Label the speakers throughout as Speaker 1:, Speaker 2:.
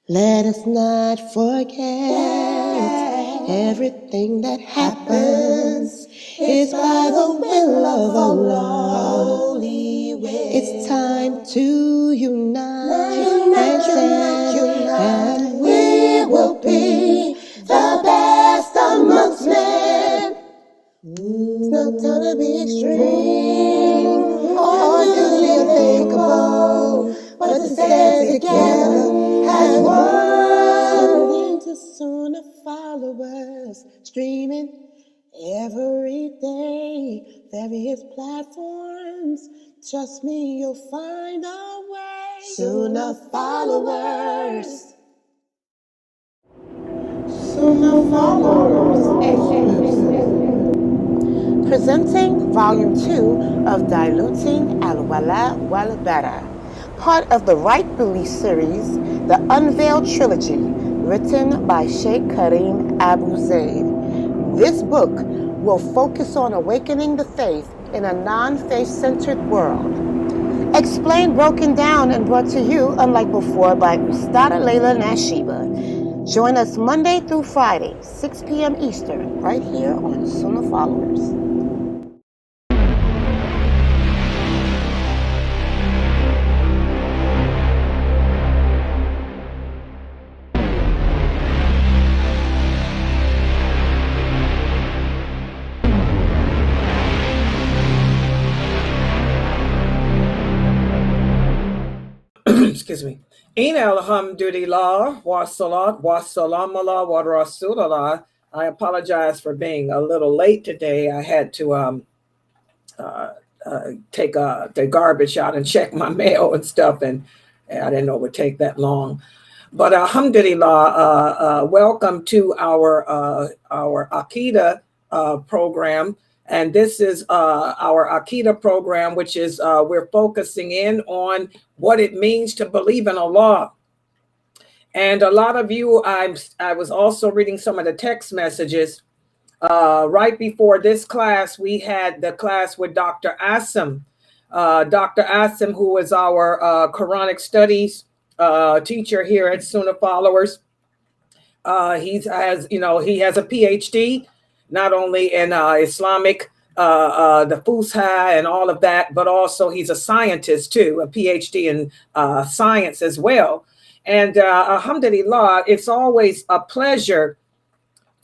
Speaker 1: Let us not forget everything that happens is by the will of Allah. It's time to unite and stand, and we will be the best amongst men. It's not time to be extreme or do you think about, but to stand together as one. To Sunnah followers streaming every day, various platforms. Trust me, you'll find a way. Sunnah followers. Sunnah followers. Presenting Volume 2 of Diluting Al-Wala Wal-Bara, part of the Right Belief series, the Unveiled Trilogy, written by Sheikh Kareem Abu Zaid. This book will focus on awakening the faith in a non-faith-centered world. Explained, broken down, and brought to you, unlike before, by Ustada lailanasheeba. Join us Monday through Friday, 6 p.m. Eastern, right here on Sunnahfollowers.
Speaker 2: Excuse me. In alhamdulillah, wa salat, wa salam ala wa rasulallah. I apologize for being a little late today. I had to take the garbage out and check my mail and stuff, and I didn't know it would take that long. But alhamdulillah, welcome to our Aqidah program. And this is our Aqidah program, which is we're focusing in on what it means to believe in Allah. And a lot of you, I was also reading some of the text messages. Right before this class, we had the class with Dr. Asim. Dr. Asim, who is our Quranic studies teacher here at Sunnahfollowers. He has a PhD, not only in Islamic, the Fitrah and all of that, but also he's a scientist too, a PhD in science as well. And alhamdulillah, it's always a pleasure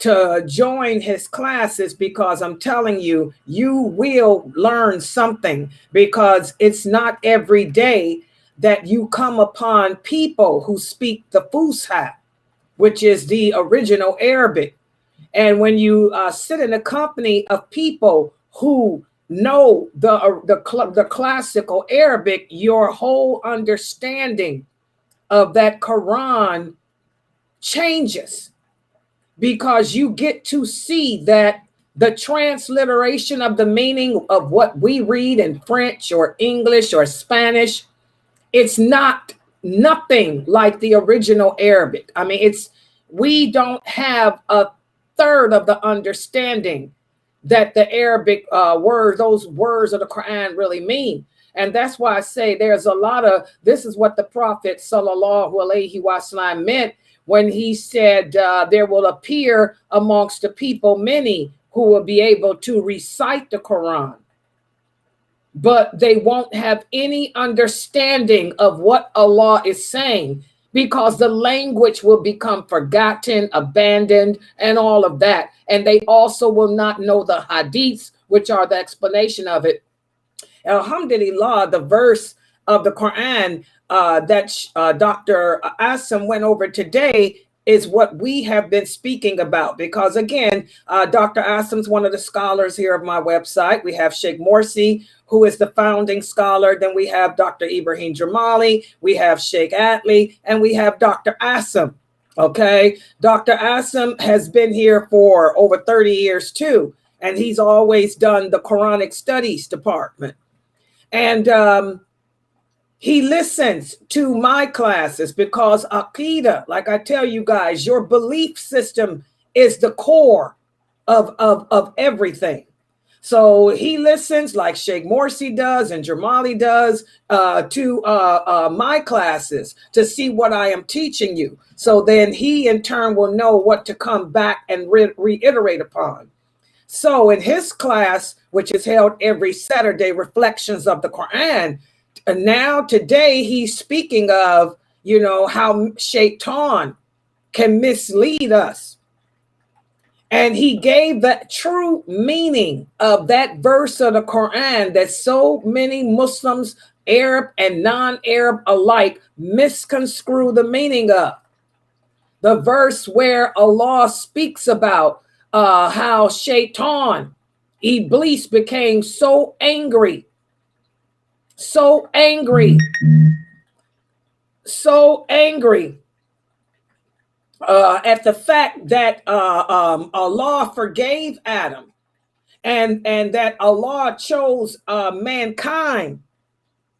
Speaker 2: to join his classes, because I'm telling you, you will learn something, because it's not every day that you come upon people who speak the Fusha, which is the original Arabic. And when you sit in a company of people who know the classical Arabic, your whole understanding of that Quran changes, because you get to see that the transliteration of the meaning of what we read in French or English or Spanish, it's nothing like the original Arabic. I mean, we don't have a third of the understanding that the Arabic those words of the Quran really mean. And that's why I say there's a lot of, this is what the Prophet sallallahu alaihi wasallam meant when he said there will appear amongst the people many who will be able to recite the Quran, but they won't have any understanding of what Allah is saying, because the language will become forgotten, abandoned, and all of that. And they also will not know the hadiths, which are the explanation of it. Alhamdulillah, the verse of the Quran that Dr. Asim went over today is what we have been speaking about, because again, Dr. Asim's one of the scholars here of my website. We have Sheikh Morsi, who is the founding scholar. Then we have Dr. Ibrahim Jamali, we have Sheikh Atli, and we have Dr. Asim. Okay, Dr. Asim has been here for over 30 years too, and he's always done the Quranic studies department. And he listens to my classes, because Aqidah, like I tell you guys, your belief system is the core of everything. So he listens like Sheikh Morsi does and Jamali does to my classes to see what I am teaching you. So then he in turn will know what to come back and reiterate upon. So in his class, which is held every Saturday, Reflections of the Quran, now today he's speaking of, you know, how Shaitan can mislead us. And he gave the true meaning of that verse of the Quran that so many Muslims, Arab and non-Arab alike, misconstrue the meaning of. The verse where Allah speaks about how Shaitan, Iblis, became so angry, so angry at the fact that Allah forgave Adam and that Allah chose mankind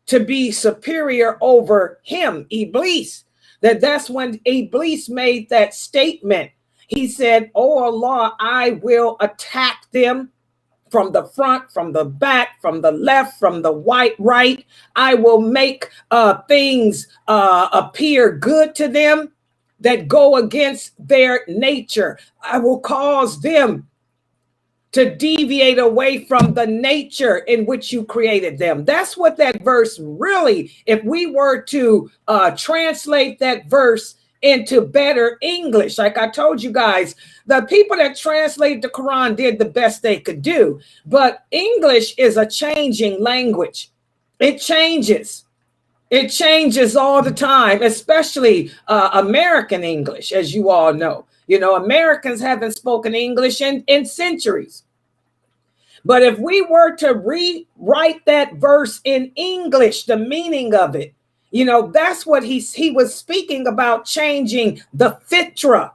Speaker 2: to be superior over him, Iblis. That's when Iblis made that statement. He said, "Oh Allah, I will attack them from the front, from the back, from the left, from the right. I will make things appear good to them that go against their nature. I will cause them to deviate away from the nature in which you created them." That's what that verse really, if we were to translate that verse into better English, like I told you guys, the people that translate the Quran did the best they could do. But English is a changing language. It changes. It changes all the time, especially American English, as you all know. You know, Americans haven't spoken English in centuries. But if we were to rewrite that verse in English, the meaning of it, you know, that's what he was speaking about, changing the Fitrah.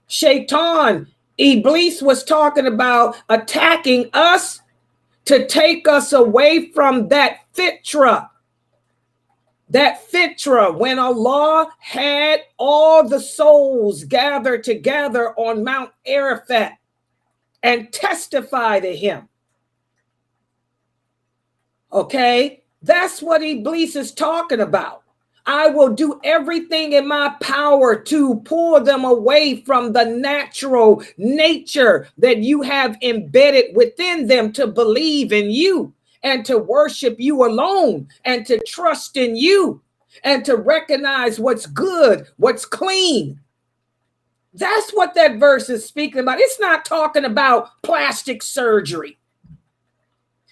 Speaker 2: Shaitan, Iblis, was talking about attacking us to take us away from that Fitrah. That Fitrah, when Allah had all the souls gathered together on Mount Arafat and testify to him. Okay, that's what Iblis is talking about. I will do everything in my power to pull them away from the natural nature that you have embedded within them, to believe in you and to worship you alone and to trust in you and to recognize what's good, what's clean. That's what that verse is speaking about. It's not talking about plastic surgery.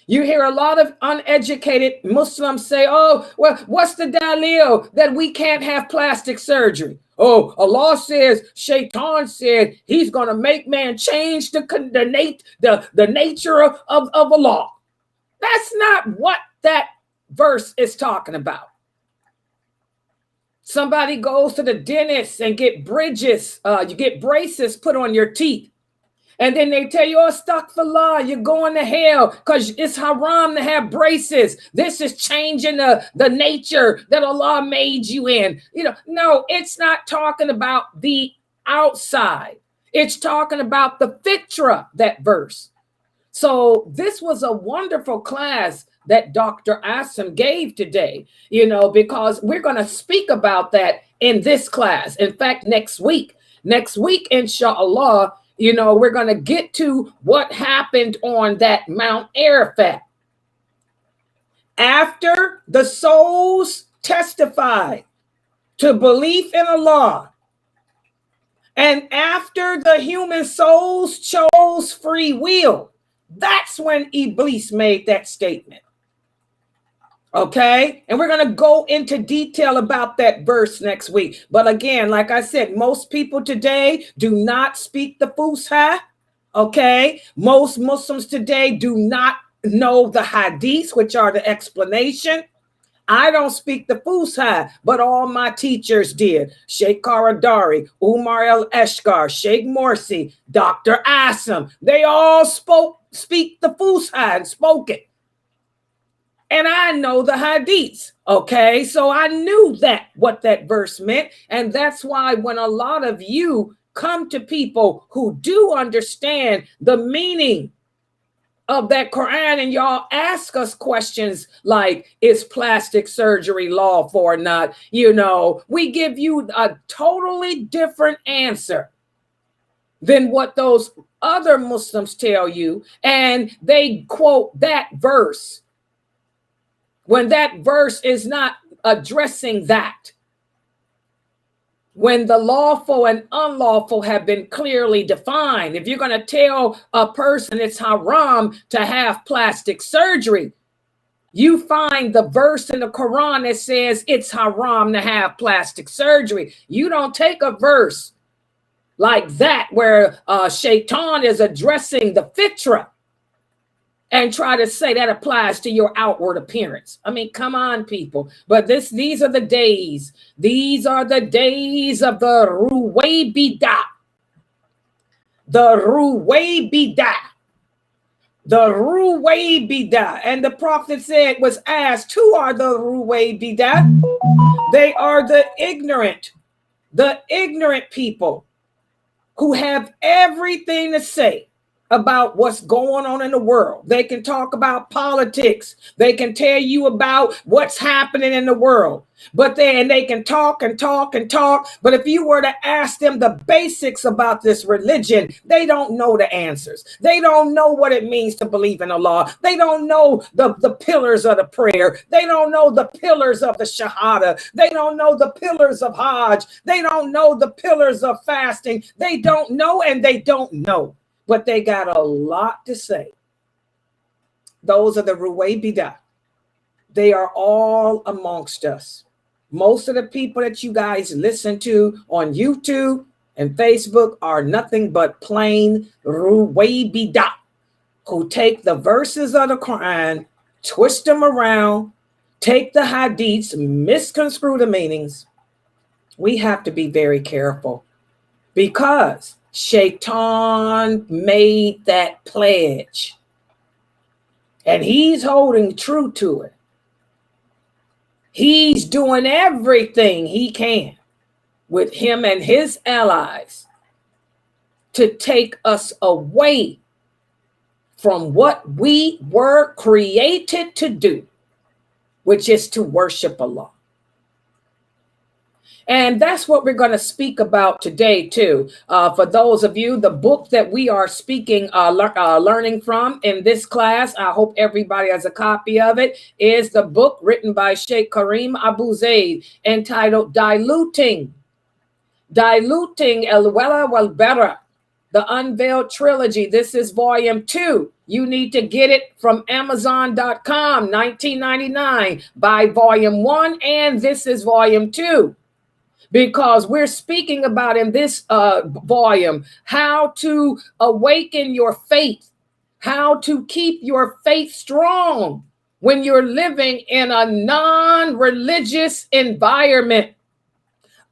Speaker 2: You hear a lot of uneducated Muslims say, "Oh, well, what's the dalil that we can't have plastic surgery?" Oh, Allah says, Shaitan said he's going to make man change the nature of Allah. That's not what that verse is talking about. Somebody goes to the dentist and get you get braces put on your teeth. And then they tell you, "Oh, astaghfirullah, you're going to hell because it's haram to have braces. This is changing the nature that Allah made you in." You know, no, it's not talking about the outside. It's talking about the Fitrah, that verse. So this was a wonderful class that Dr. Asim gave today, you know, because we're going to speak about that in this class. In fact, next week, inshallah, you know, we're going to get to what happened on that Mount Arafat. After the souls testified to belief in Allah, and after the human souls chose free will, that's when Iblis made that statement. Okay, and we're going to go into detail about that verse next week. But again, like I said, most people today do not speak the Fusha. Okay, most Muslims today do not know the hadiths, which are the explanation. I don't speak the Fusha, but all my teachers did. Sheikh Karadari, Umar el-Eshkar, Sheikh Morsi, Dr. Asim, they all speak the Fusha and spoke it. And I know the hadiths, okay? So I knew what that verse meant. And that's why when a lot of you come to people who do understand the meaning of that Quran, and y'all ask us questions like, is plastic surgery lawful or not? You know, we give you a totally different answer than what those other Muslims tell you, and they quote that verse when that verse is not addressing that. When the lawful and unlawful have been clearly defined. If you're going to tell a person it's haram to have plastic surgery, you find the verse in the Quran that says it's haram to have plastic surgery. You don't take a verse like that where Shaitan is addressing the Fitrah and try to say that applies to your outward appearance. I mean, come on, people. But these are the days. These are the days of the Ruwaybidah. The Ruwaybidah. The Ruwaybidah. And the prophet said, was asked, who are the Ruwaybidah? They are the ignorant people who have everything to say about what's going on in the world. They can talk about politics. They can tell you about what's happening in the world. But they can talk and talk and talk. But if you were to ask them the basics about this religion, they don't know the answers. They don't know what it means to believe in Allah. They don't know the pillars of the prayer. They don't know the pillars of the Shahada. They don't know the pillars of Hajj. They don't know the pillars of fasting. They don't know, and they don't know. But they got a lot to say. Those are the Ruwaybidah. They are all amongst us. Most of the people that you guys listen to on YouTube and Facebook are nothing but plain Ruwaybidah, who take the verses of the Quran, twist them around, take the hadiths, misconstrue the meanings. We have to be very careful because Shaitan made that pledge and he's holding true to it. He's doing everything he can with him and his allies to take us away from what we were created to do, which is to worship Allah. And that's what we're going to speak about today, too. For those of you, the book that we are speaking, learning from in this class, I hope everybody has a copy of it, is the book written by Sheikh Kareem Abu Zaid entitled Diluting Al-Wala Wal-Bara, the Unveiled Trilogy. This is volume 2. You need to get it from Amazon.com, $19.99. Buy volume 1, and this is volume 2. Because we're speaking about in this volume how to awaken your faith, how to keep your faith strong when you're living in a non-religious environment,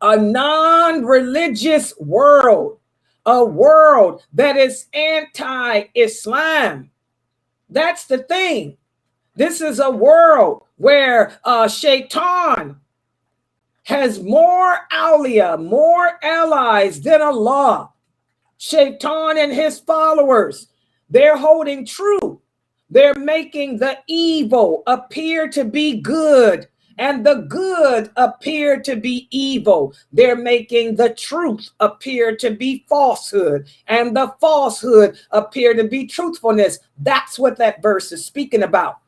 Speaker 2: a non-religious world, a world that is anti-Islam. That's the thing. This is a world where Shaitan has more awliya, more allies than Allah. Shaitan and his followers, they're holding true. They're making the evil appear to be good and the good appear to be evil. They're making the truth appear to be falsehood and the falsehood appear to be truthfulness. That's what that verse is speaking about.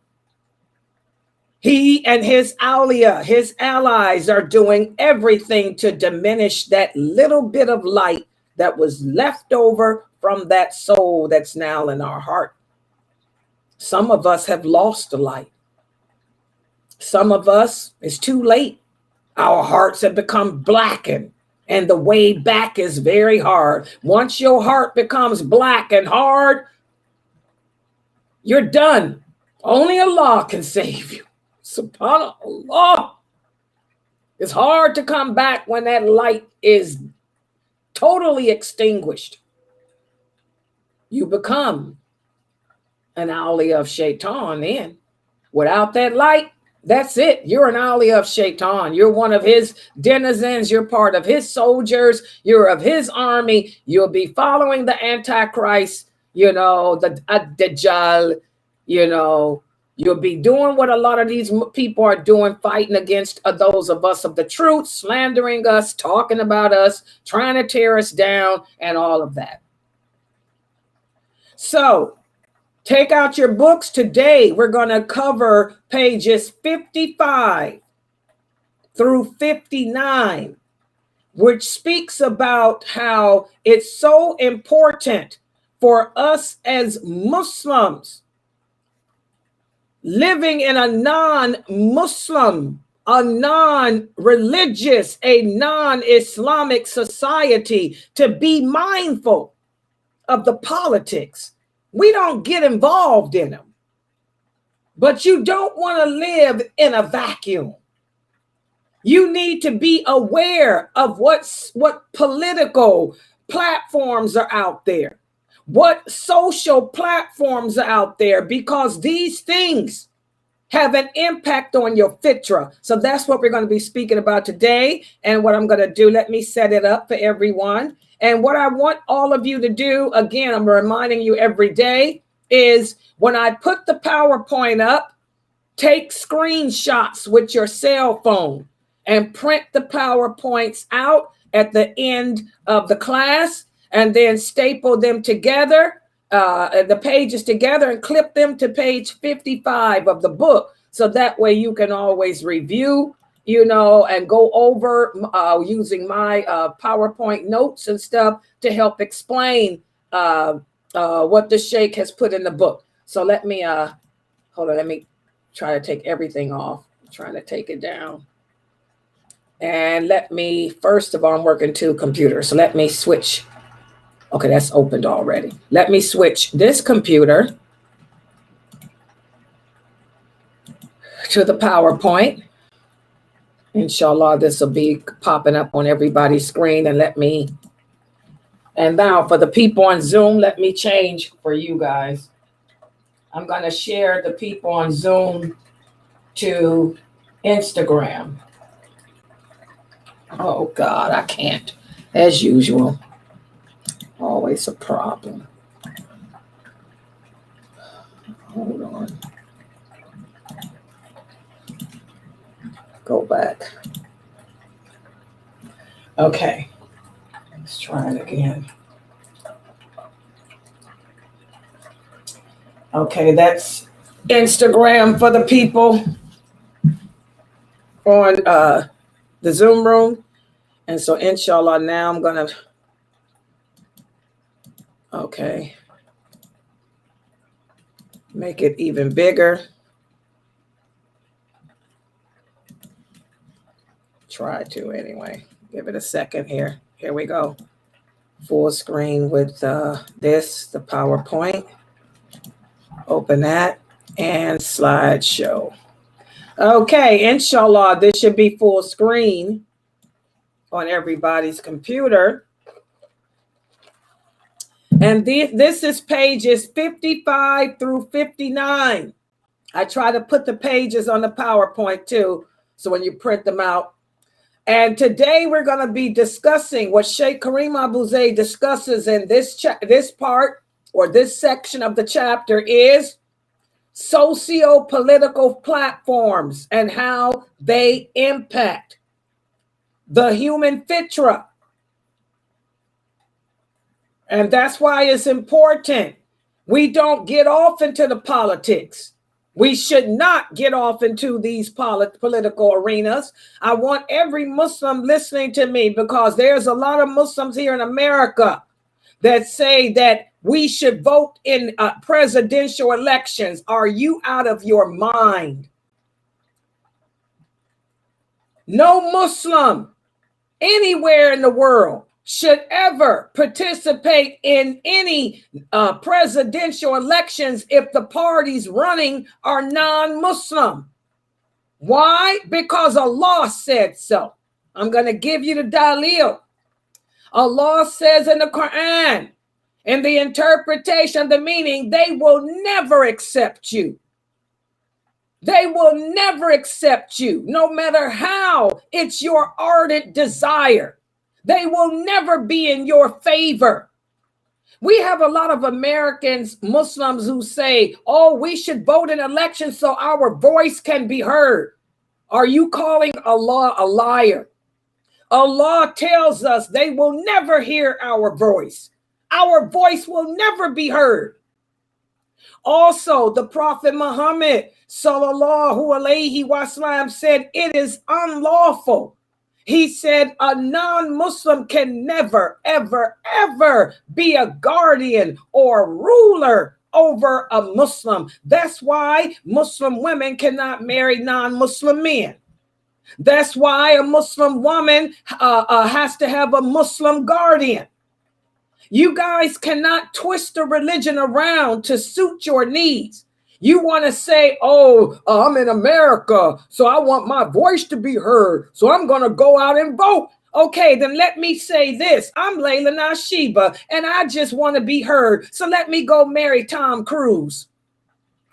Speaker 2: He and his awliya, his allies, are doing everything to diminish that little bit of light that was left over from that soul that's now in our heart. Some of us have lost the light. Some of us, it's too late. Our hearts have become blackened, and the way back is very hard. Once your heart becomes black and hard, you're done. Only Allah can save you. SubhanAllah. It's hard to come back when that light is totally extinguished. You become an awliya of Shaitan then. Without that light, that's it. You're an awliya of Shaitan. You're one of his denizens. You're part of his soldiers. You're of his army. You'll be following the Antichrist. the Dajjal, you'll be doing what a lot of these people are doing, fighting against those of us of the truth, slandering us, talking about us, trying to tear us down, and all of that. So take out your books. Today, we're going to cover pages 55 through 59, which speaks about how it's so important for us as Muslims living in a non-Muslim, a non-religious, a non-Islamic society to be mindful of the politics. We don't get involved in them, but you don't want to live in a vacuum. You need to be aware of what political platforms are out there, what social platforms are out there, because these things have an impact on your fitrah. So that's what we're going to be speaking about today. And what I'm going to do, let me set it up for everyone. And what I want all of you to do, again, I'm reminding you every day, is when I put the PowerPoint up, take screenshots with your cell phone and print the PowerPoints out at the end of the class, and then staple them together, the pages together, and clip them to page 55 of the book. So that way you can always review, and go over using my PowerPoint notes and stuff to help explain what the Sheikh has put in the book. So let me, hold on, let me try to take everything off. I'm trying to take it down. And let me, first of all, I'm working two computers. So let me switch. Okay, that's opened already. Let me switch this computer to the PowerPoint. Inshallah, this will be popping up on everybody's screen. And now for the people on Zoom, let me change for you guys. I'm going to share the people on Zoom to Instagram. Oh, God, I can't. As usual. Always a problem. Hold on. Go back. Okay. Let's try it again. Okay, that's Instagram for the people on the Zoom room. And so inshallah, now I'm going to, okay, make it even bigger. Try to anyway. Give it a second here. Here we go. Full screen with the PowerPoint. Open that and slideshow. Okay, inshallah, this should be full screen on everybody's computer. And this is pages 55 through 59. I try to put the pages on the PowerPoint too, so when you print them out. And today we're going to be discussing what Sheikh Karim Abu Zayd discusses in this part, or this section of the chapter, is socio-political platforms and how they impact the human fitrah. And that's why it's important we don't get off into the politics. We should not get off into these political arenas. I want every Muslim listening to me, because there's a lot of Muslims here in America that say that we should vote in presidential elections. Are you out of your mind? No Muslim anywhere in the world should ever participate in any presidential elections if the parties running are non-Muslim. Why? Because Allah said so. I'm going to give you the dalil. Allah says in the Quran, in the interpretation, the meaning, they will never accept you. They will never accept you, no matter how it's your ardent desire. They will never be in your favor. We have a lot of Americans, Muslims, who say, oh, we should vote in elections so our voice can be heard. Are you calling Allah a liar? Allah tells us they will never hear our voice. Our voice will never be heard. Also, the Prophet Muhammad sallallahu alaihi wasallam said it is unlawful. He said a non-Muslim can never, ever, ever be a guardian or ruler over a Muslim. That's why Muslim women cannot marry non-Muslim men. That's why a Muslim woman has to have a Muslim guardian. You guys cannot twist the religion around to suit your needs. You want to say, oh, I'm in America, so I want my voice to be heard, so I'm going to go out and vote. Okay, then let me say this. I'm lailanasheeba, and I just want to be heard, so let me go marry Tom Cruise.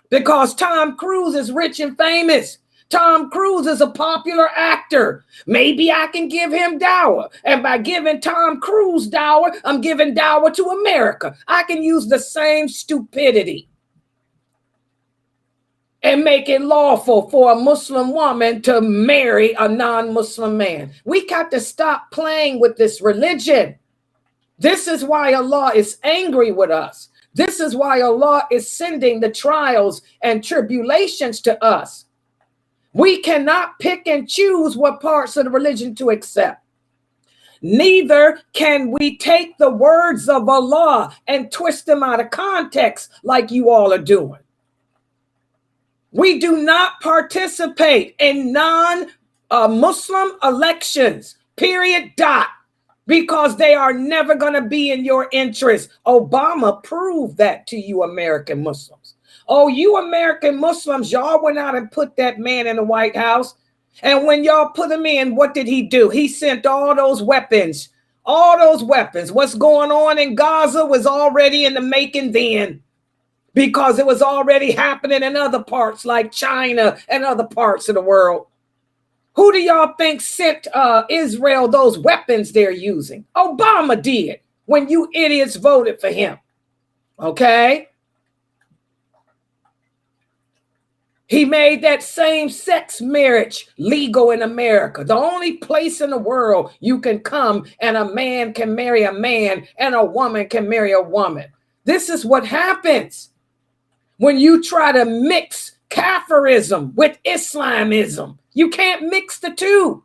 Speaker 2: Because Tom Cruise is rich and famous. Tom Cruise is a popular actor. Maybe I can give him dower. And by giving Tom Cruise dower, I'm giving dower to America. I can use the same stupidity and make it lawful for a Muslim woman to marry a non-Muslim man. We got to stop playing with this religion. This is why Allah is angry with us. This is why Allah is sending the trials and tribulations to us. We cannot pick and choose what parts of the religion to accept. Neither can we take the words of Allah and twist them out of context like you all are doing. We do not participate in non-Muslim elections, period, dot, because they are never going to be in your interest. Obama proved that to you American Muslims. Oh, you American Muslims, y'all went out and put that man in the White House. And when y'all put him in, what did he do? He sent all those weapons. All those weapons. What's going on in Gaza was already in the making then, because it was already happening in other parts like China and other parts of the world. Who do y'all think sent Israel those weapons they're using? Obama did, when you idiots voted for him. Okay? He made that same-sex marriage legal in America. The only place in the world you can come and a man can marry a man and a woman can marry a woman. This is what happens when you try to mix Kafirism with Islamism. You can't mix the two.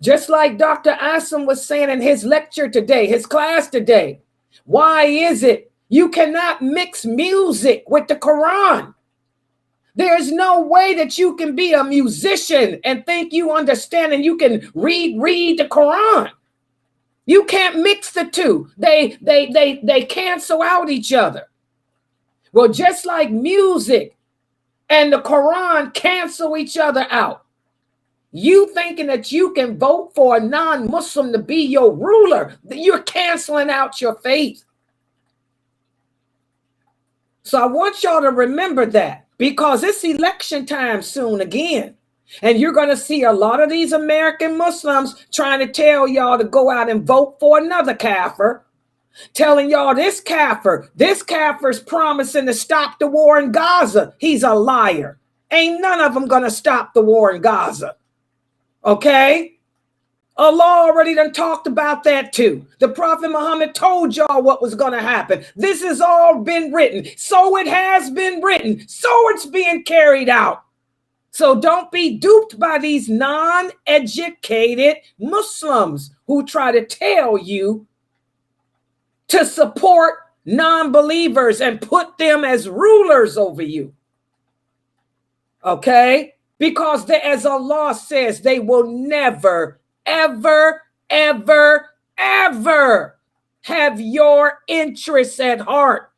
Speaker 2: Just like Dr. Asim was saying in his lecture today, his class today. Why is it you cannot mix music with the Quran? There's no way that you can be a musician and think you understand and you can read the Quran. You can't mix the two. They cancel out each other. Well, just like music and the Quran cancel each other out. You thinking that you can vote for a non-Muslim to be your ruler, you're canceling out your faith. So I want y'all to remember that. Because it's election time soon again. And you're going to see a lot of these American Muslims trying to tell y'all to go out and vote for another kafir. Telling y'all this kafir's promising to stop the war in Gaza. He's a liar. Ain't none of them going to stop the war in Gaza. Okay? Allah already done talked about that too. The Prophet Muhammad told y'all what was going to happen. This has all been written. So it has been written. So it's being carried out. So don't be duped by these non-educated Muslims who try to tell you to support non-believers and put them as rulers over you. Okay? Because as Allah says, they will never ever, ever, ever have your interests at heart.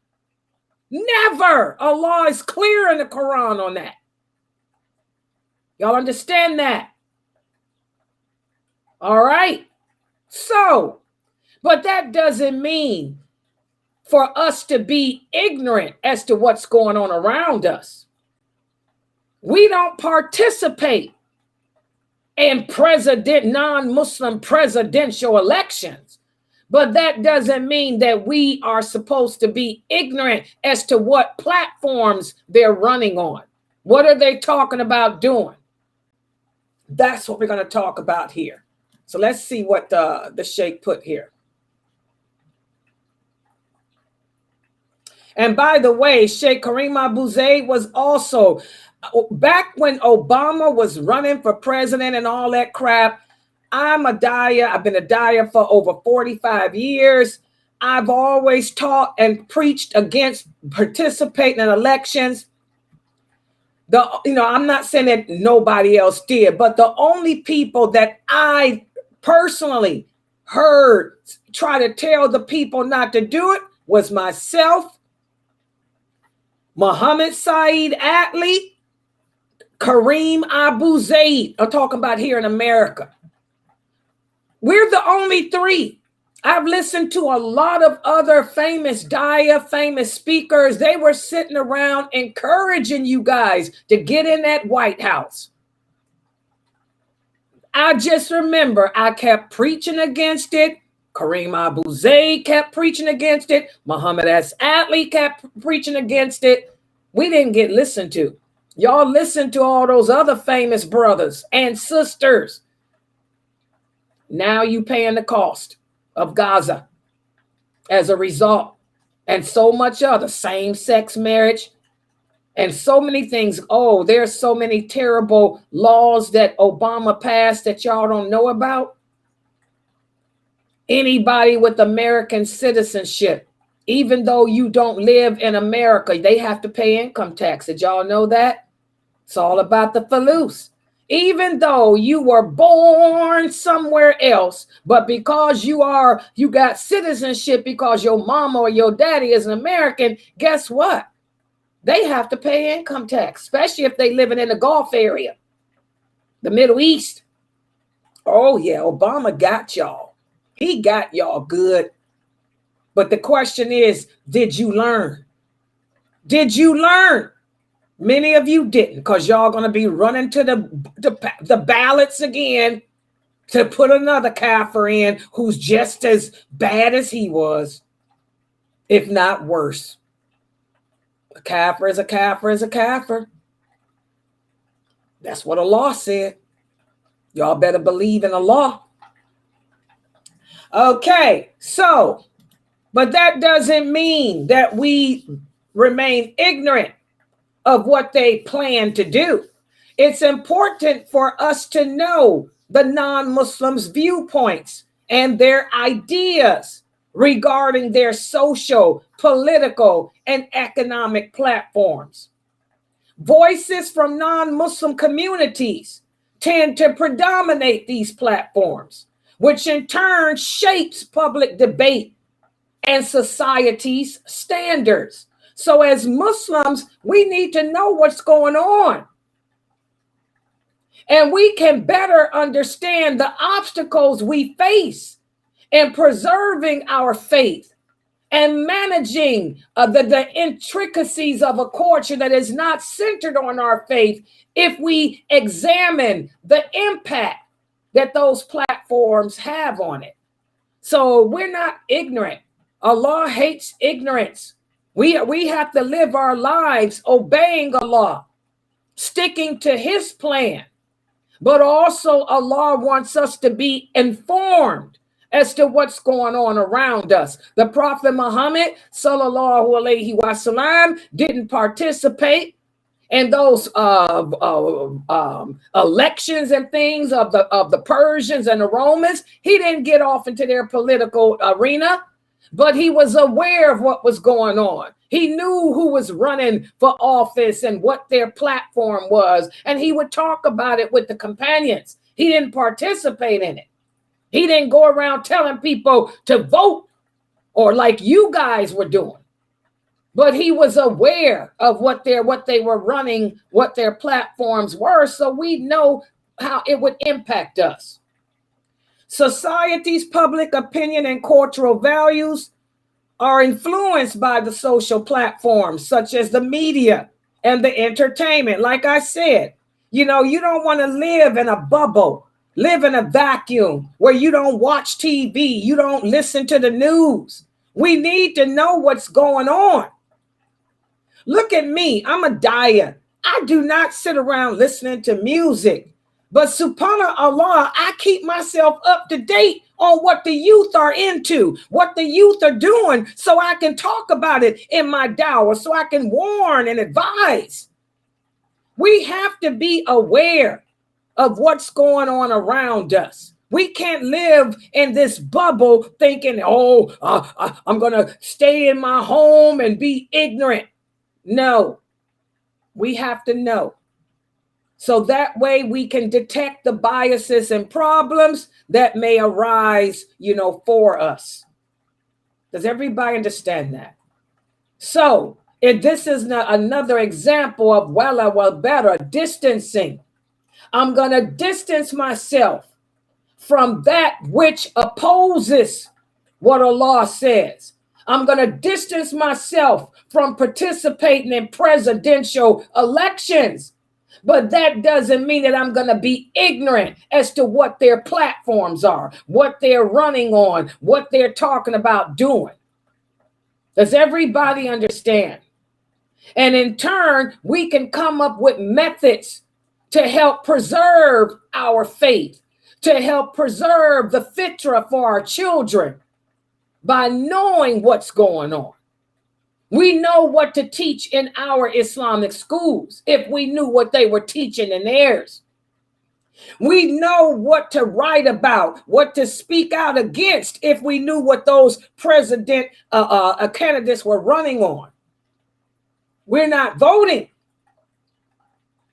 Speaker 2: Never. Allah is clear in the Quran on that. Y'all understand that? All right. So, but that doesn't mean for us to be ignorant as to what's going on around us. We don't participate in non-Muslim presidential elections. But that doesn't mean that we are supposed to be ignorant as to what platforms they're running on. What are they talking about doing? That's what we're going to talk about here. So let's see what the Sheikh put here. And by the way, Sheikh Kareem Abu Zaid was also, back when Obama was running for president and all that crap, I'm a daya. I've been a daya for over 45 years. I've always taught and preached against participating in elections. I'm not saying that nobody else did, but the only people that I personally heard try to tell the people not to do it was myself, Muhammad Saeed Atlee, Kareem Abu Zaid. I'm talking about here in America. We're the only three. I've listened to a lot of other famous daya, famous speakers. They were sitting around encouraging you guys to get in that White House. I just remember I kept preaching against it. Kareem Abu Zaid kept preaching against it. Muhammad S. Atlee kept preaching against it. We didn't get listened to. Y'all listened to all those other famous brothers and sisters. Now you paying the cost of Gaza as a result, and so much other same-sex marriage and so many things. Oh, there's so many terrible laws that Obama passed that y'all don't know about. Anybody with American citizenship, even though you don't live in America, they have to pay income tax. Did y'all know that? It's all about the falus. Even though you were born somewhere else, but because you got citizenship because your mama or your daddy is an American, guess what? They have to pay income tax, especially if they living in the Gulf area, the Middle East. Oh yeah, Obama got y'all. He got y'all good. But the question is, did you learn? Did you learn? Many of you didn't, because y'all going to be running to the ballots again to put another kafir in who's just as bad as he was, if not worse. A kafir is a kafir is a kafir. That's what Allah said. Y'all better believe in Allah. Okay, so, but that doesn't mean that we remain ignorant of what they plan to do. It's important for us to know the non-Muslims' viewpoints and their ideas regarding their social, political, and economic platforms. Voices from non-Muslim communities tend to predominate these platforms, which in turn shapes public debate and society's standards. So as Muslims, we need to know what's going on. And we can better understand the obstacles we face in preserving our faith and managing the intricacies of a culture that is not centered on our faith if we examine the impact that those platforms have on it. So we're not ignorant. Allah hates ignorance. We have to live our lives obeying Allah, sticking to his plan. But also Allah wants us to be informed as to what's going on around us. The Prophet Muhammad sallallahu alaihi wasallam didn't participate in those elections and things of the Persians and the Romans. He didn't get off into their political arena, but he was aware of what was going on. He knew who was running for office and what their platform was, and he would talk about it with the companions. He didn't participate in it. He didn't go around telling people to vote or like you guys were doing. But he was aware of what they were running, what their platforms were, so we know how it would impact us. Society's public opinion and cultural values are influenced by the social platforms, such as the media and the entertainment. Like I said, you don't want to live in a bubble live in a vacuum where you don't watch TV, you don't listen to the news. We need to know what's going on. Look at me, I'm a dyer. I do not sit around listening to music, but subhanAllah, I keep myself up to date on what the youth are into, what the youth are doing, so I can talk about it in my dawah, so I can warn and advise. We have to be aware of what's going on around us. We can't live in this bubble thinking, I'm going to stay in my home and be ignorant. No, we have to know. So that way we can detect the biases and problems that may arise, for us. Does everybody understand that? So if this is another example of better distancing, I'm going to distance myself from that which opposes what Allah says. I'm going to distance myself from participating in presidential elections. But that doesn't mean that I'm going to be ignorant as to what their platforms are, what they're running on, what they're talking about doing. Does everybody understand? And in turn, we can come up with methods to help preserve our faith, to help preserve the fitrah for our children by knowing what's going on. We know what to teach in our Islamic schools if we knew what they were teaching in theirs. We know what to write about, what to speak out against if we knew what those president candidates were running on. We're not voting,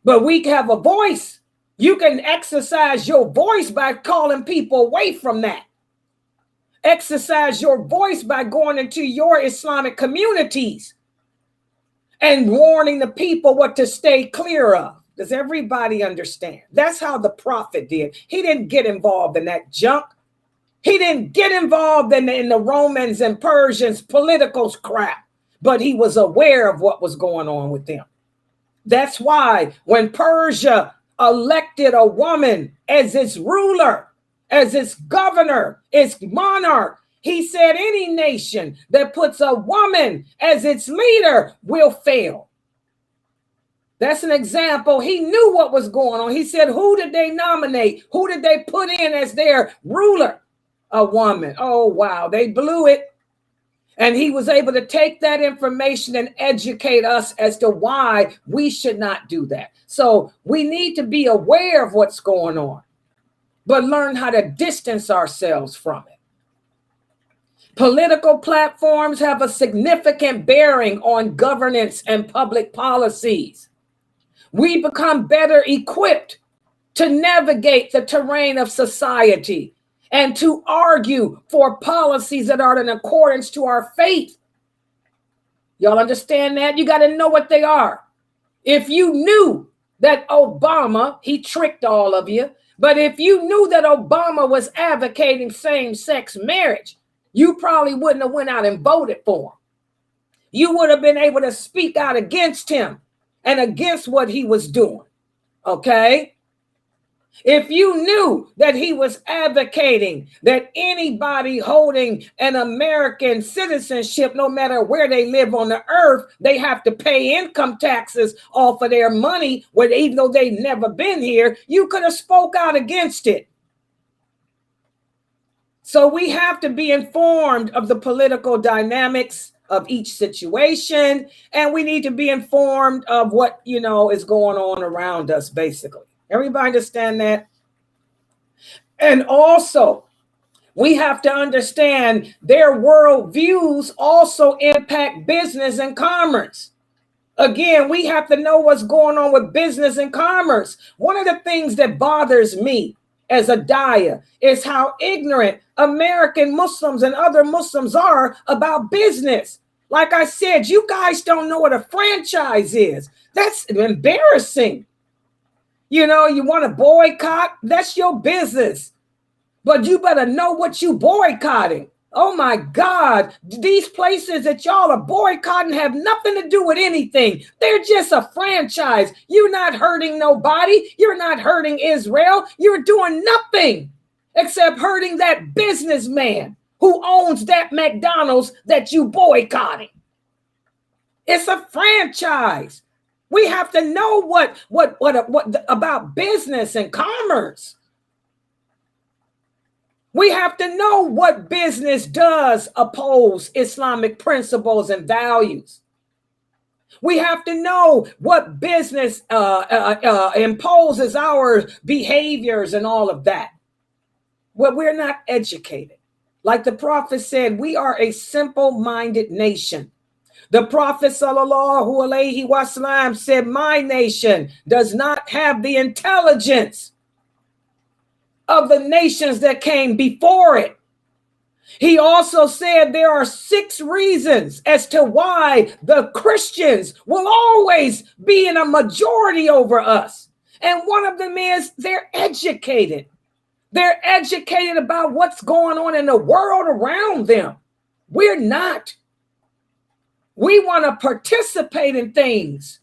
Speaker 2: but we have a voice. You can exercise your voice by calling people away from that. Exercise your voice by going into your Islamic communities and warning the people what to stay clear of. Does everybody understand? That's how the prophet did. He didn't get involved in that junk. He didn't get involved in the Romans and Persians political crap, but he was aware of what was going on with them. That's why when Persia elected a woman as its ruler, as its governor, its monarch, he said any nation that puts a woman as its leader will fail. That's an example. He knew what was going on. He said, who did they nominate? Who did they put in as their ruler? A woman. Oh, wow. They blew it. And he was able to take that information and educate us as to why we should not do that. So we need to be aware of what's going on, but learn how to distance ourselves from it. Political platforms have a significant bearing on governance and public policies. We become better equipped to navigate the terrain of society and to argue for policies that are in accordance to our faith. Y'all understand that? You got to know what they are. If you knew that Obama, he tricked all of you, but if you knew that Obama was advocating same-sex marriage, you probably wouldn't have went out and voted for him. You would have been able to speak out against him and against what he was doing, okay? If you knew that he was advocating that anybody holding an American citizenship, no matter where they live on the earth, they have to pay income taxes off of their money, even though they've never been here, you could have spoke out against it. So we have to be informed of the political dynamics of each situation, and we need to be informed of what, is going on around us, basically. Everybody understand that? And also, we have to understand their worldviews also impact business and commerce. Again, we have to know what's going on with business and commerce. One of the things that bothers me as a daya is how ignorant American Muslims and other Muslims are about business. Like I said, you guys don't know what a franchise is. That's embarrassing. You want to boycott, that's your business. But you better know what you boycotting, Oh my God, these places that y'all are boycotting have nothing to do with anything. They're just a franchise. You're not hurting nobody. You're not hurting Israel. You're doing nothing except hurting that businessman who owns that McDonald's that you boycotting. It's a franchise. We have to know what about business and commerce. We have to know what business does oppose Islamic principles and values. We have to know what business imposes our behaviors and all of that. Well, we're not educated. Like the prophet said, we are a simple-minded nation. The prophet sallallahu alaihi wasallam said, my nation does not have the intelligence of the nations that came before it. He also said there are 6 reasons as to why the Christians will always be in a majority over us. And one of them is they're educated. They're educated about what's going on in the world around them. We're not. We want to participate in things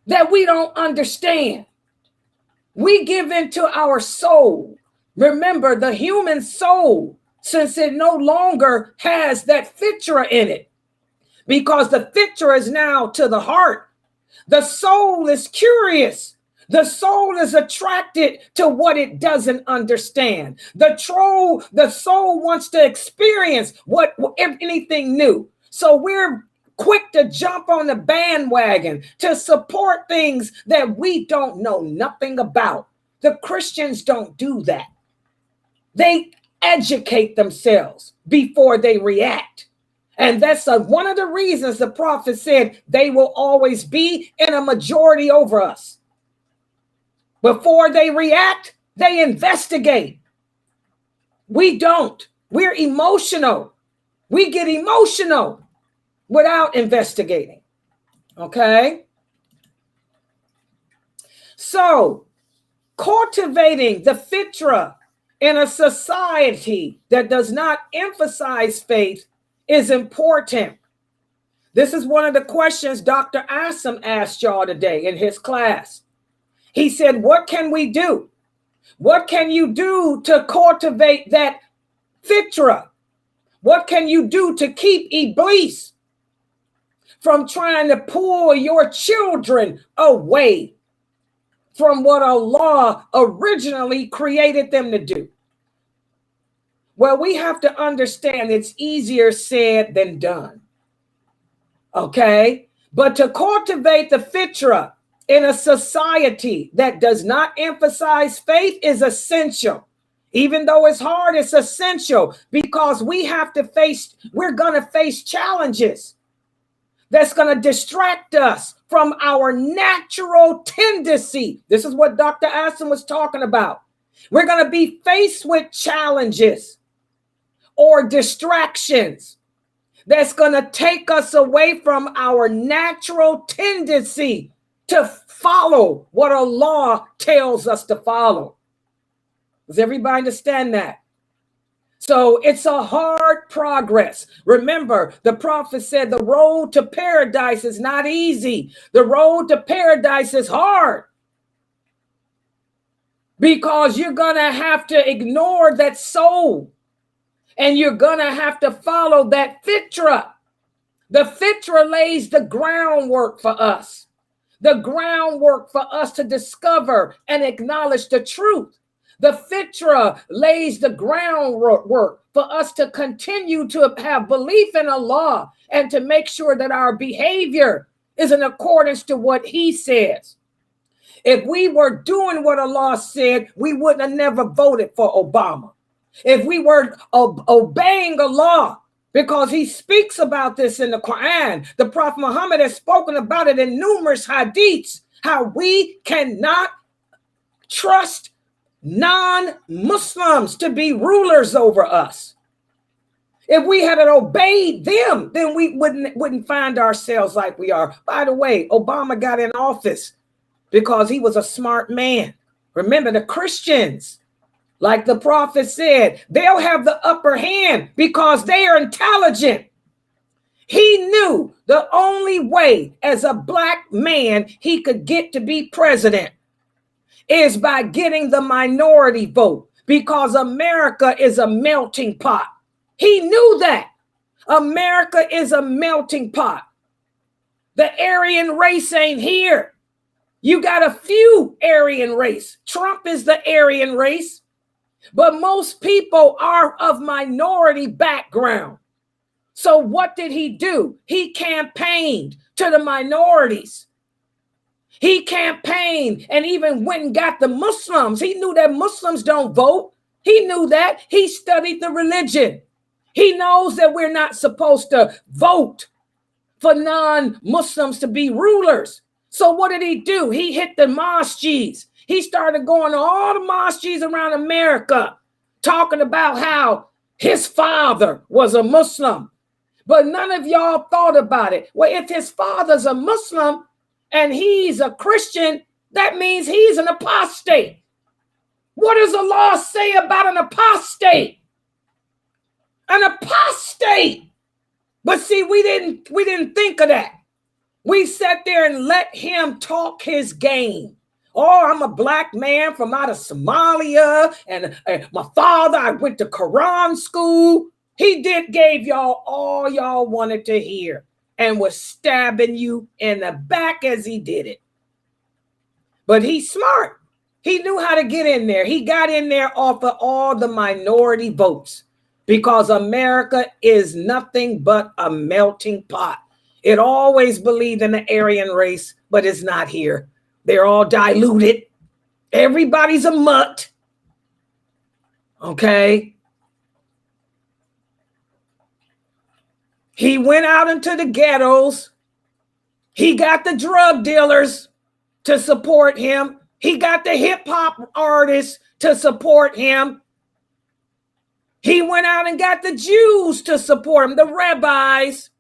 Speaker 2: that we don't understand. We give into our soul. Remember, the human soul, since it no longer has that Fitrah in it, because the Fitrah is now to the heart. The soul is curious. The soul is attracted to what it doesn't understand. The soul wants to experience anything new. So we're quick to jump on the bandwagon to support things that we don't know nothing about. The Christians don't do that. They educate themselves before they react. And that's one of the reasons the prophet said they will always be in a majority over us. Before they react, they investigate. We don't. We're emotional. We get emotional without investigating. Okay? So, cultivating the Fitrah in a society that does not emphasize faith is important. This is one of the questions Dr. Asim asked y'all today in his class. He said, what can we do? What can you do to cultivate that Fitrah? What can you do to keep Iblis from trying to pull your children away from what Allah originally created them to do? Well, we have to understand it's easier said than done. Okay? But to cultivate the Fitrah in a society that does not emphasize faith is essential. Even though it's hard, it's essential because we're going to face challenges that's going to distract us from our natural tendency. This is what Dr. Asim was talking about. We're going to be faced with challenges or distractions that's going to take us away from our natural tendency to follow what Allah tells us to follow. Does everybody understand that? So it's a hard progress. Remember, the prophet said the road to paradise is not easy. The road to paradise is hard because you're going to have to ignore that soul and you're going to have to follow that Fitrah. The Fitrah lays the groundwork for us. The groundwork for us to discover and acknowledge the truth. The Fitrah lays the groundwork for us to continue to have belief in Allah and to make sure that our behavior is in accordance to what He says. If we were doing what Allah said, we wouldn't have never voted for Obama. If we were obeying Allah, because He speaks about this in the Quran, the Prophet Muhammad has spoken about it in numerous hadiths, how we cannot trust non-Muslims to be rulers over us. If we had obeyed them, then we wouldn't find ourselves like we are. By the way, Obama got in office because he was a smart man. Remember, the Christians Like the prophet said, they'll have the upper hand because they are intelligent. He knew the only way as a black man he could get to be president is by getting the minority vote, because America is a melting pot. He knew that. America is a melting pot. The Aryan race ain't here. You got a few Aryan race. Trump is the Aryan race, but most people are of minority background. So what did he do? He campaigned to the minorities. He campaigned and even went and got the Muslims. He knew that Muslims don't vote. He knew that. He studied the religion. He knows that we're not supposed to vote for non-Muslims to be rulers. So what did he do? He hit the mosques. He started going to all the mosques around America, talking about how his father was a Muslim. But none of y'all thought about it. Well, if his father's a Muslim and he's a Christian, that means he's an apostate. What does the law say about an apostate? An apostate. But see, we didn't think of that. We sat there and let him talk his game. Oh, I'm a black man from out of Somalia, and my father, I went to Quran school. He gave y'all all y'all wanted to hear and was stabbing you in the back as he did it. But he's smart. He knew how to get in there. He got in there off of all the minority votes because America is nothing but a melting pot. It always believed in the Aryan race, but it's not here. They're all diluted. Everybody's a mutt. Okay. He went out into the ghettos. He got the drug dealers to support him. He got the hip hop artists to support him. He went out and got the Jews to support him, the rabbis.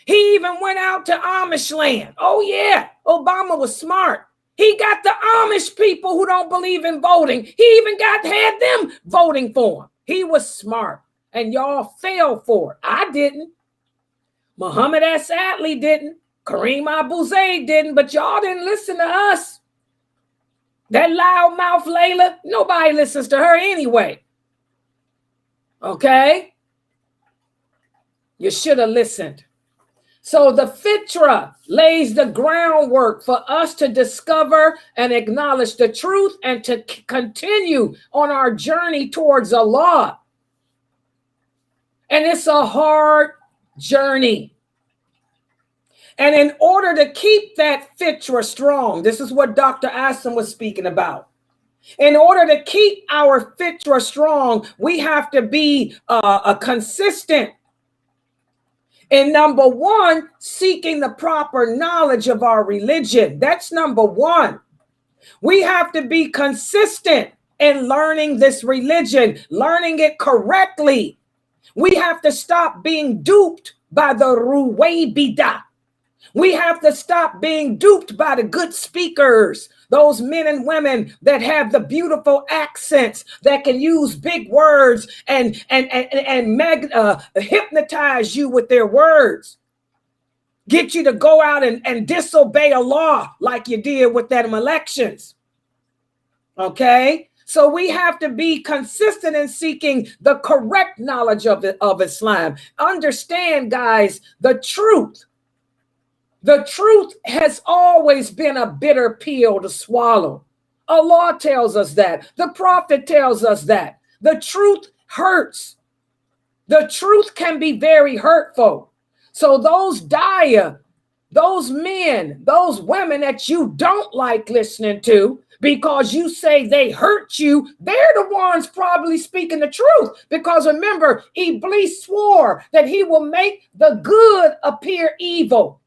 Speaker 2: He even went out to Amish land. Oh, yeah, Obama was smart. He got the Amish people who don't believe in voting. He even had them voting for him. He was smart, and y'all fell for it. I didn't. Muhammad Assadli didn't. Kareem Abu-Zayd didn't, but y'all didn't listen to us. That loudmouth Layla, nobody listens to her anyway. Okay? You should have listened. So the Fitrah lays the groundwork for us to discover and acknowledge the truth and to continue on our journey towards Allah. And it's a hard journey. And in order to keep that Fitrah strong, this is what Dr. Asim was speaking about. In order to keep our Fitrah strong, we have to be consistent. And number one, seeking the proper knowledge of our religion. That's number one. We have to be consistent in learning this religion, learning it correctly. We have to stop being duped by the Ruwaybida. We have to stop being duped by the good speakers, those men and women that have the beautiful accents, that can use big words and hypnotize you with their words. Get you to go out and disobey a law like you did with them elections. Okay? So we have to be consistent in seeking the correct knowledge of Islam. Understand, guys, the truth. The truth has always been a bitter pill to swallow. Allah tells us that. The Prophet tells us that. The truth hurts. The truth can be very hurtful. So those daya, those men, those women that you don't like listening to because you say they hurt you, they're the ones probably speaking the truth. Because remember, Iblis swore that he will make the good appear evil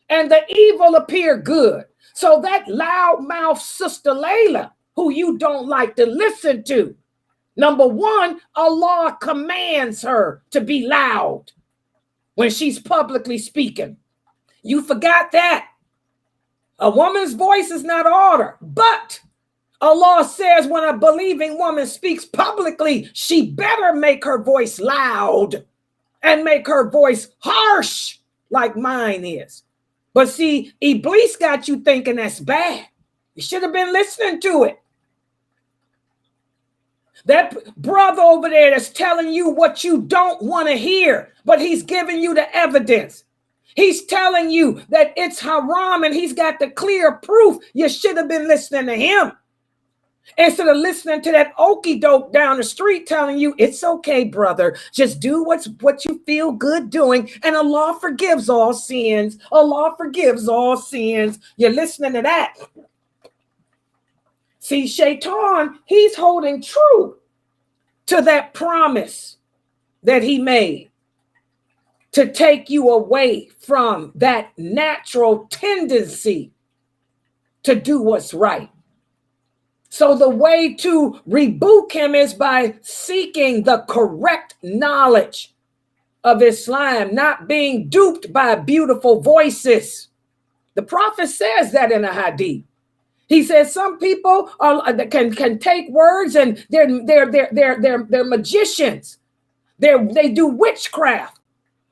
Speaker 2: and the evil appear good. So that loudmouth Sister Layla, who you don't like to listen to, number one, Allah commands her to be loud when she's publicly speaking. You forgot that. A woman's voice is not order, but Allah says when a believing woman speaks publicly, she better make her voice loud and make her voice harsh like mine is. But see, Iblis got you thinking that's bad. You should have been listening to it. That brother over there that's telling you what you don't want to hear, but he's giving you the evidence. He's telling you that it's haram and he's got the clear proof. You should have been listening to him instead of listening to that okie doke down the street telling you it's okay, brother. Just do what you feel good doing, and Allah forgives all sins. Allah forgives all sins. You're listening to that. See, Shaitan, he's holding true to that promise that he made to take you away from that natural tendency to do what's right. So the way to rebuke him is by seeking the correct knowledge of Islam, not being duped by beautiful voices. The Prophet says that in a hadith. He says some people can take words and they're magicians. They do witchcraft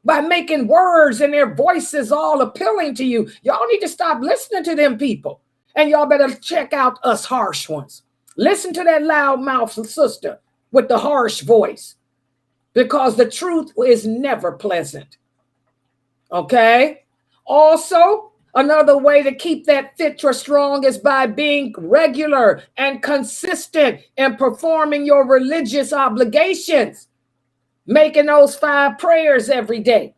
Speaker 2: by making words and their voices all appealing to you. Y'all need to stop listening to them people. And y'all better check out us harsh ones. Listen to that loudmouth sister with the harsh voice, because the truth is never pleasant. Okay? Also, another way to keep that fitrah strong is by being regular and consistent in performing your religious obligations, making those 5 prayers every day,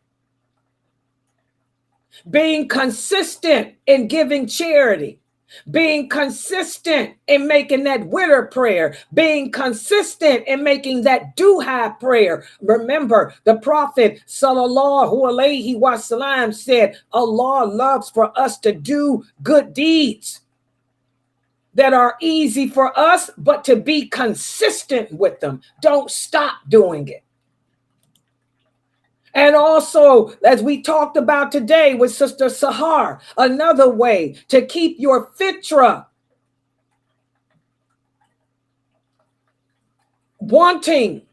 Speaker 2: being consistent in giving charity, being consistent in making that winter prayer, being consistent in making that duha prayer. Remember, the Prophet ﷺ said, Allah loves for us to do good deeds that are easy for us, but to be consistent with them. Don't stop doing it. And also, as we talked about today with Sister Sahar, another way to keep your fitrah wanting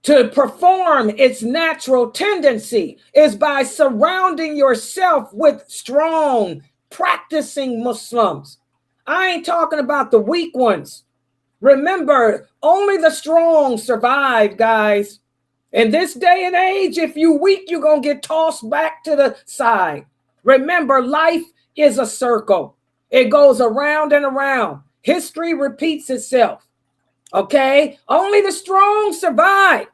Speaker 2: to perform its natural tendency is by surrounding yourself with strong, practicing Muslims. I ain't talking about the weak ones. Remember, only the strong survive, guys. In this day and age, if you weak, you're going to get tossed back to the side. Remember, life is a circle. It goes around and around. History repeats itself. Okay? Only the strong survive.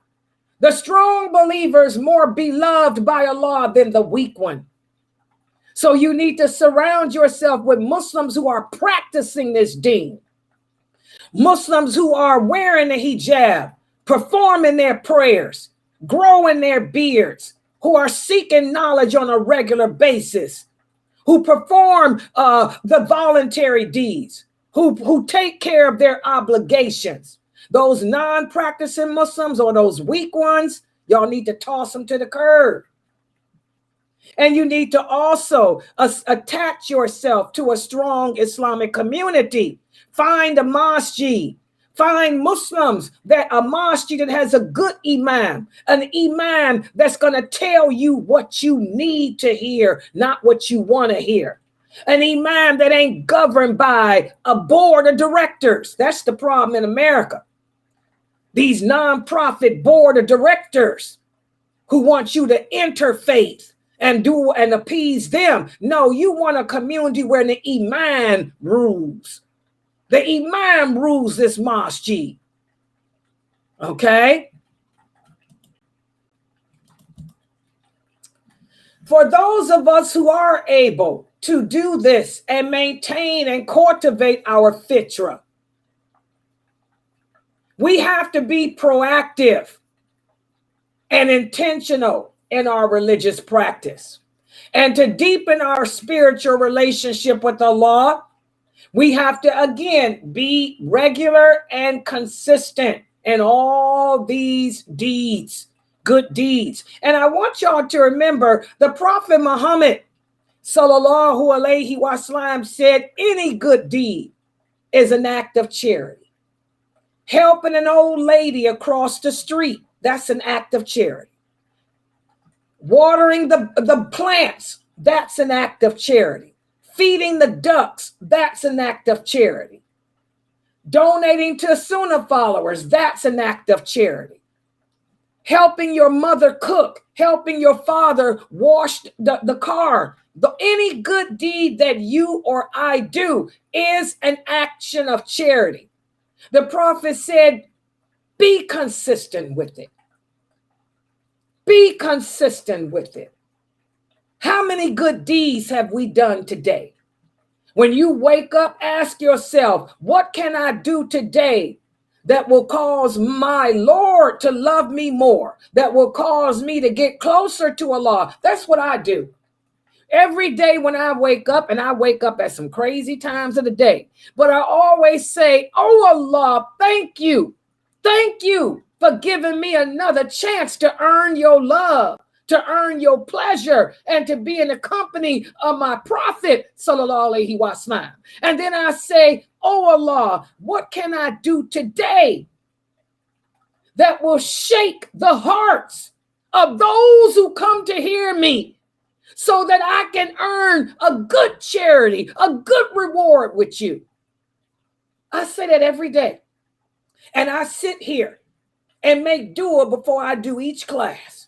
Speaker 2: The strong believers more beloved by Allah than the weak one. So you need to surround yourself with Muslims who are practicing this deen. Muslims who are wearing the hijab, performing their prayers, growing their beards, who are seeking knowledge on a regular basis, who perform the voluntary deeds, who take care of their obligations. Those non-practicing Muslims or those weak ones, y'all need to toss them to the curb. And you need to also attach yourself to a strong Islamic community. Find a masjid. Find Muslims a masjid that has a good imam, an imam that's going to tell you what you need to hear, not what you want to hear. An imam that ain't governed by a board of directors. That's the problem in America. These nonprofit board of directors who want you to interfaith and appease them. No, you want a community where the imam rules. The imam rules this masjid. Okay? For those of us who are able to do this and maintain and cultivate our fitrah, we have to be proactive and intentional in our religious practice. And to deepen our spiritual relationship with Allah, we have to, again, be regular and consistent in all these deeds, good deeds. And I want y'all to remember the Prophet Muhammad, sallallahu alaihi wasallam, said any good deed is an act of charity. Helping an old lady across the street, that's an act of charity. Watering the plants, that's an act of charity. Feeding the ducks, that's an act of charity. Donating to Sunnahfollowers, that's an act of charity. Helping your mother cook, helping your father wash the car. Any good deed that you or I do is an action of charity. The prophet said, be consistent with it. Be consistent with it. How many good deeds have we done today? When you wake up, ask yourself, what can I do today that will cause my Lord to love me more, that will cause me to get closer to Allah? That's what I do. Every day when I wake up, and I wake up at some crazy times of the day, but I always say, oh Allah, thank you. Thank you for giving me another chance to earn your love, to earn your pleasure, and to be in the company of my prophet, sallallahu alaihi wasallam. And then I say, oh Allah, what can I do today that will shake the hearts of those who come to hear me, so that I can earn a good charity, a good reward with you? I say that every day. And I sit here and make dua before I do each class,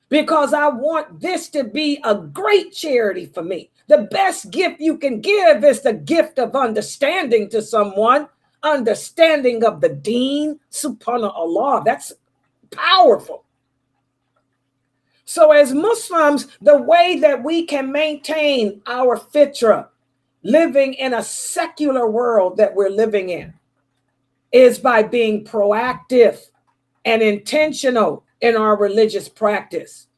Speaker 2: because I want this to be a great charity for me. The best gift you can give is the gift of understanding to someone, understanding of the deen, subhanallah. That's powerful. So as Muslims, the way that we can maintain our fitrah, living in a secular world that we're living in, is by being proactive and intentional in our religious practice.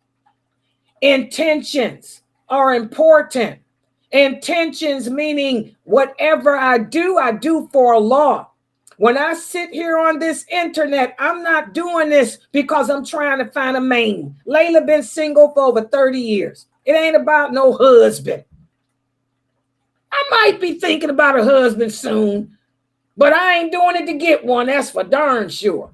Speaker 2: Intentions are important. Intentions meaning whatever I do for Allah. When I sit here on this internet, I'm not doing this because I'm trying to find a main. Layla been single for over 30 years. It ain't about no husband. I might be thinking about a husband soon, but I ain't doing it to get one. That's for darn sure.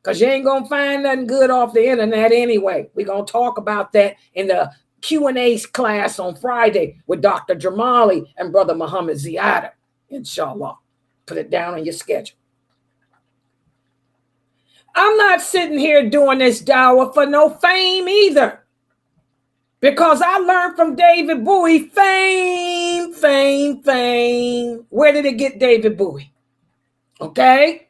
Speaker 2: Because you ain't going to find nothing good off the internet anyway. We're going to talk about that in the Q&A class on Friday with Dr. Jamali and Brother Muhammad Ziyada, inshallah. Put it down on your schedule. I'm not sitting here doing this dawah for no fame either. Because I learned from David Bowie, fame, fame, fame. Where did it get David Bowie? Okay?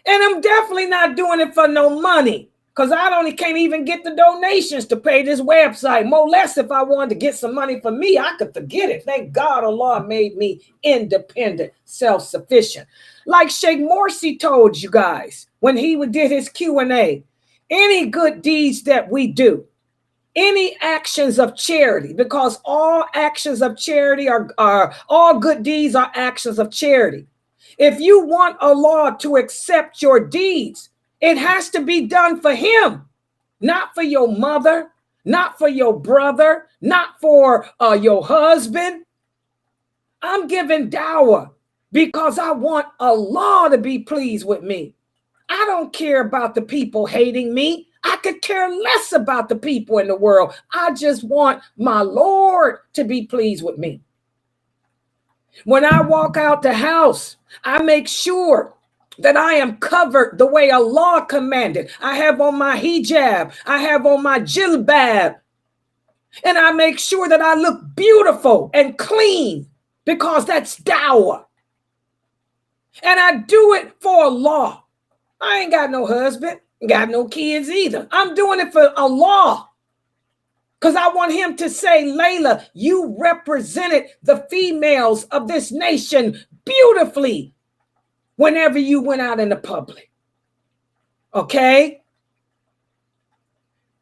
Speaker 2: And I'm definitely not doing it for no money, because can't even get the donations to pay this website. More or less, if I wanted to get some money for me, I could forget it. Thank God Allah made me independent, self-sufficient. Like Sheikh Morsi told you guys when he did his Q&A, any good deeds that we do, any actions of charity, because all actions of charity are all good deeds are actions of charity. If you want Allah to accept your deeds, it has to be done for him, not for your mother, not for your brother, not for your husband. I'm giving dawah because I want Allah to be pleased with me. I don't care about the people hating me. I could care less about the people in the world. I just want my Lord to be pleased with me. When I walk out the house, I make sure that I am covered the way Allah commanded. I have on my hijab. I have on my jilbab. And I make sure that I look beautiful and clean, because that's dawah. And I do it for Allah. I ain't got no husband, got no kids either. I'm doing it for Allah. Because I want him to say, Layla, you represented the females of this nation beautifully whenever you went out in the public. Okay?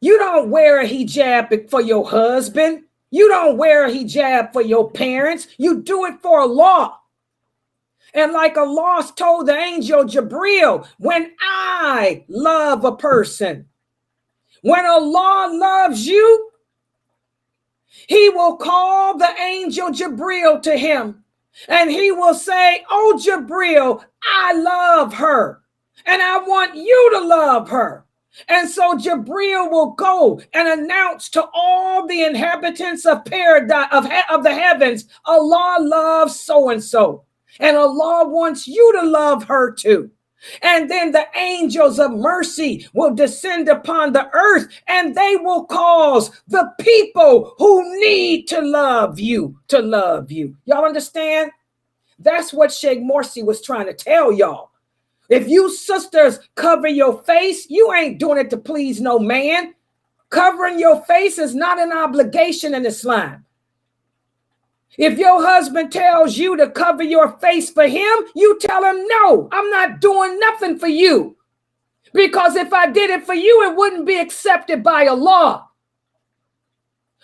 Speaker 2: You don't wear a hijab for your husband. You don't wear a hijab for your parents. You do it for Allah. And like Allah told the angel Jibril, when I love a person, when Allah loves you, he will call the angel Jibril to him And he will say, oh, Jabril, I love her and I want you to love her. And so Jabril will go and announce to all the inhabitants of paradise, of the heavens, Allah loves so-and-so. And Allah wants you to love her too. And then the angels of mercy will descend upon the earth and they will cause the people who need to love you to love you. Y'all understand? That's what Sheikh Morsi was trying to tell y'all. If you sisters cover your face, you ain't doing it to please no man. Covering your face is not an obligation in Islam. If your husband tells you to cover your face for him, you tell him, no, I'm not doing nothing for you. Because if I did it for you, it wouldn't be accepted by Allah.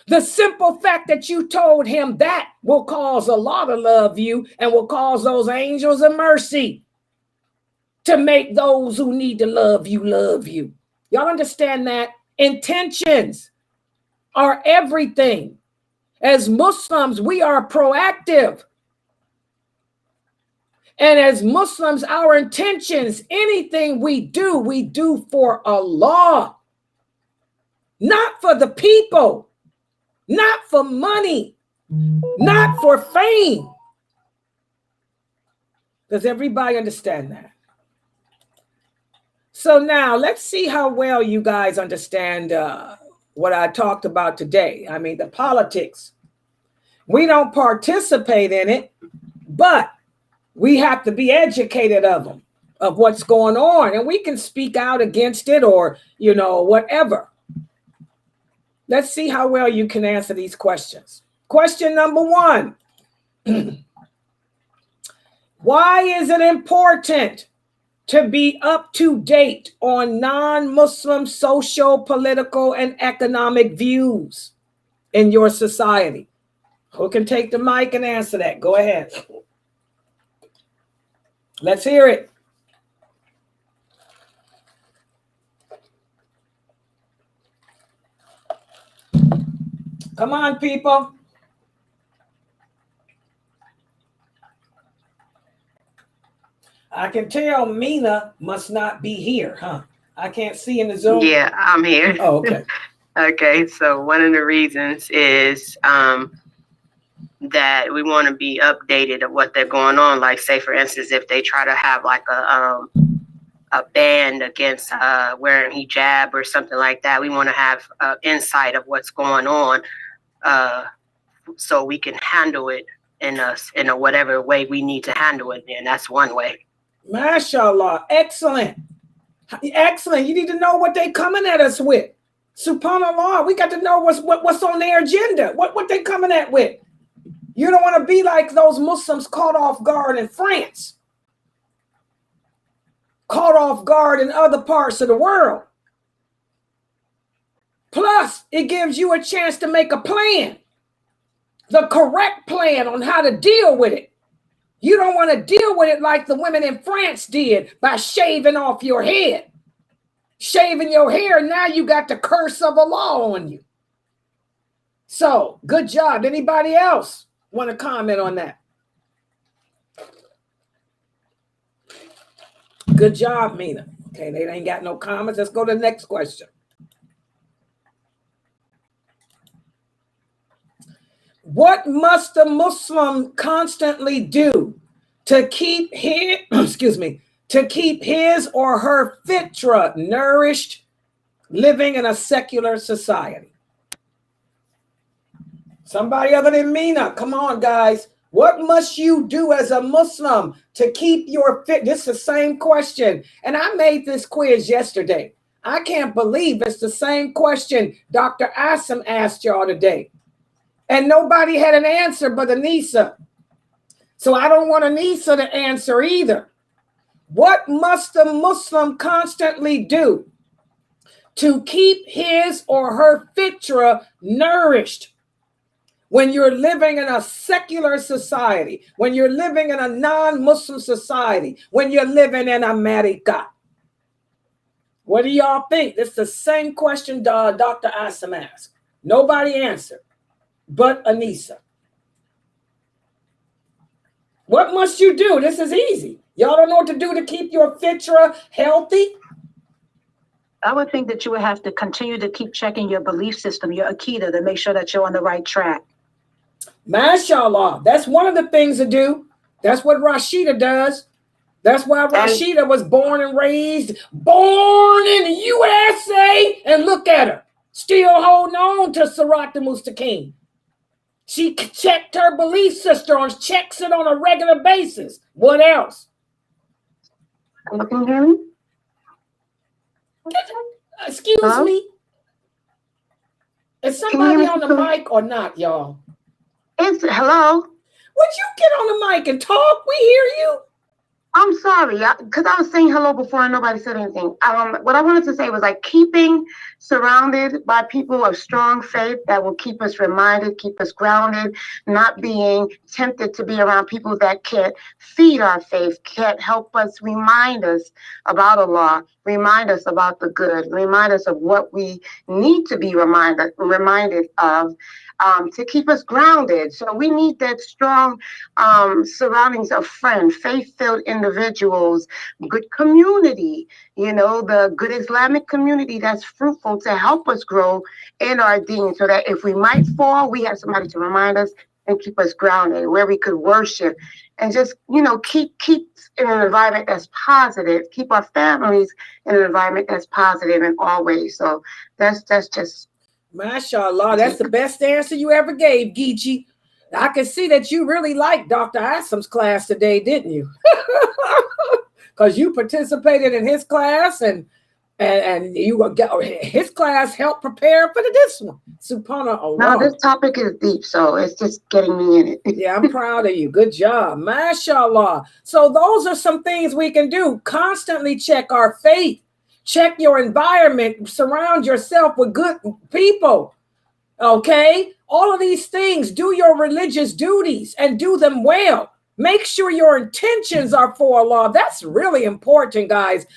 Speaker 2: The simple fact that you told him that will cause Allah to love you and will cause those angels of mercy to make those who need to love you love you. Y'all understand that? Intentions are everything. As Muslims, we are proactive. And as Muslims, our intentions, anything we do for Allah. Not for the people. Not for money. Not for fame. Does everybody understand that? So now let's see how well you guys understand what I talked about today. I mean, the politics. We don't participate in it, but we have to be educated of them, of what's going on. And we can speak out against it or, you know, whatever. Let's see how well you can answer these questions. Question number 1. Why is it important to be up to date on non-Muslim social, political, and economic views in your society? Who can take the mic and answer that? Go ahead. Let's hear it. Come on, people. I can tell Mina must not be here, huh? I can't see in the Zoom.
Speaker 3: Yeah, I'm here.
Speaker 2: Oh, okay.
Speaker 3: Okay, so one of the reasons is that we want to be updated of what they're going on. Like, say, for instance, if they try to have like a ban against wearing hijab or something like that, we want to have insight of what's going on so we can handle it in a whatever way we need to handle it. And that's one way.
Speaker 2: MashaAllah. Excellent. Excellent. You need to know what they coming at us with. SubhanAllah. We got to know what's on their agenda. What they coming at with. You don't want to be like those Muslims caught off guard in France. Caught off guard in other parts of the world. Plus, it gives you a chance to make a plan. The correct plan on how to deal with it. You don't want to deal with it like the women in France did by shaving off your head. Shaving your hair, now you got the curse of Allah on you. So, good job. Anybody else want to comment on that? Good job, Mina. Okay, they ain't got no comments. Let's go to the next question. What must a Muslim constantly do to keep his, to keep his or her fitrah nourished, living in a secular society? Somebody other than Mina, come on, guys. What must you do as a Muslim to keep your fit? This is the same question. And I made this quiz yesterday. I can't believe it's the same question Dr. Asim asked y'all today. And nobody had an answer but Anissa. So I don't want Anissa to answer either. What must a Muslim constantly do to keep his or her fitrah nourished when you're living in a secular society, when you're living in a non-Muslim society, when you're living in America? What do y'all think? It's the same question Dr. Asim asked. Nobody answered but Anissa. What must you do? This is easy. Y'all don't know what to do to keep your Fitrah healthy?
Speaker 4: I would think that you would have to continue to keep checking your belief system, your Akida, to make sure that you're on the right track.
Speaker 2: MashaAllah. That's one of the things to do. That's what Rashida does. That's why Rashida was born and raised, born in the USA, and look at her, still holding on to Sirat al-Mustaqim. She checked her belief system, checks it on a regular basis. What else?
Speaker 3: Can you hear me?
Speaker 2: Excuse me. Is somebody on the mic or not, y'all?
Speaker 3: It's hello.
Speaker 2: Would you get on the mic and talk? We hear you.
Speaker 3: I'm sorry, because I was saying hello before and nobody said anything. What I wanted to say was like keeping surrounded by people of strong faith that will keep us reminded, keep us grounded, not being tempted to be around people that can't feed our faith, can't help us, remind us about Allah, remind us about the good, remind us of what we need to be reminded of. To keep us grounded. So we need that strong surroundings of friends, faith-filled individuals, good community, the good Islamic community that's fruitful to help us grow in our deen, so that if we might fall, we have somebody to remind us and keep us grounded, where we could worship and just, keep in an environment that's positive, keep our families in an environment that's positive in all ways. So that's just
Speaker 2: MashaAllah, that's the best answer you ever gave, Geechee. I can see that you really liked Dr. Asim's class today, didn't you? Because you participated in his class and you his class helped prepare for this one. Subhanallah.
Speaker 3: No, this topic is deep, so it's just getting me in it.
Speaker 2: Yeah, I'm proud of you. Good job. MashaAllah. So those are some things we can do. Constantly check our faith. Check your environment. Surround yourself with good people. Okay? All of these things. Do your religious duties and do them well. Make sure your intentions are for Allah. That's really important, guys.